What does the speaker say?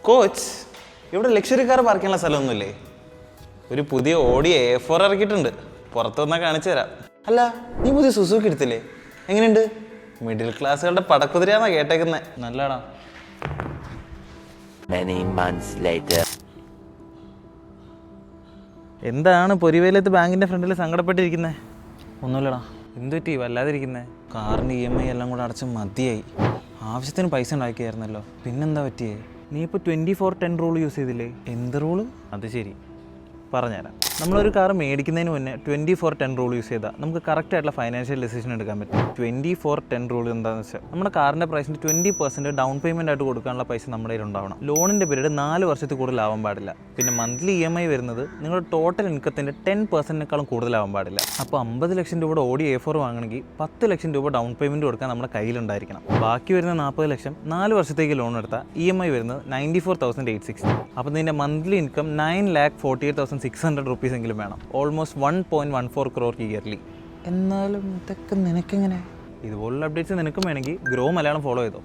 Coach, ഇവിടെ luxury car park ചെയ്യാനുള്ള സ്ഥലമൊന്നുമില്ലേ? ഒരു പുതിയ ഓടി A4 ഇറക്കിയിട്ടുണ്ട്, പുറത്ത് വന്നാൽ കാണിച്ചു തരാം. അല്ല, നീ പുതിയ സുസുക്കി എടുത്തില്ലേ? എങ്ങനെയുണ്ട്? മിഡിൽ ക്ലാസ്സുകളുടെ പടക്കുതിരയാന്നാ കേട്ടേക്കുന്നത്. നല്ലതാണോ? എന്താണ് പൊരിവേലത്ത് ബാങ്കിന്റെ ഫ്രണ്ടിൽ സങ്കടപ്പെട്ടിരിക്കുന്നത്? ഒന്നുമില്ലടാ. എന്തു പറ്റി വല്ലാതിരിക്കുന്നത്? കാറിന്റെ EMI എല്ലാം കൂടെ അടച്ച് മതിയായി. ആവശ്യത്തിന് പൈസ ഉണ്ടാക്കിയായിരുന്നല്ലോ, പിന്നെന്താ പറ്റിയേ? നീ ഇപ്പോൾ 24/10 റൂൾ യൂസ് ചെയ്തില്ലേ? എന്ത് റൂള്? അത് ശരി, പറഞ്ഞുതരാം. നമ്മളൊരു കാർ മേടിക്കുന്നതിന് മുന്നേ 24/10 റൂൾ യൂസ് ചെയ്താൽ നമുക്ക് കറക്റ്റ് ആയിട്ടുള്ള ഫൈനാൻഷ്യൽ ഡിസിഷൻ എടുക്കാൻ പറ്റും. 24/10 റൂൾ എന്താണെന്ന് വെച്ചാൽ നമ്മുടെ കാറിൻ്റെ പ്രൈസിൻ്റെ 20% ഡൗൺ പേയ്മെൻ്റ് ആയിട്ട് കൊടുക്കാനുള്ള പൈസ നമ്മുടെ കയ്യിൽ ഉണ്ടാവണം. ലോണിൻ്റെ പീരീഡ് 4 വർഷത്തിൽ കൂടുതലാവാൻ പാടില്ല. പിന്നെ മന്ത്ലി EMI വരുന്നത് നിങ്ങളുടെ ടോട്ടൽ ഇൻകത്തിൻ്റെ 10%-നേക്കാളും കൂടുതലാവാൻ പാടില്ല. അപ്പോൾ 50 ലക്ഷം രൂപയുടെ ഓടി A4 വാങ്ങണമെങ്കിൽ 10 ലക്ഷം രൂപ ഡൗൺ പേയ്മെൻറ്റ് കൊടുക്കാൻ നമ്മുടെ കയ്യിലുണ്ടായിരിക്കണം. ബാക്കി വരുന്ന 40 ലക്ഷം 4 വർഷത്തേക്ക് ലോൺ എടുത്താൽ EMI വരുന്നത് 94,860. അപ്പോൾ നിൻ്റെ മന്ത്ലി ഇൻകം 9,48,600 rupees എങ്കിലും വേണം. Almost 1.14 crore yearly. എന്നാലും ഇതൊക്കെ നിനക്കെങ്ങനെ? ഇതുപോലുള്ള അപ്ഡേറ്റ്സ് നിനക്കും വേണമെങ്കിൽ ഗ്രോ മലയാളം ഫോളോ ചെയ്തോ.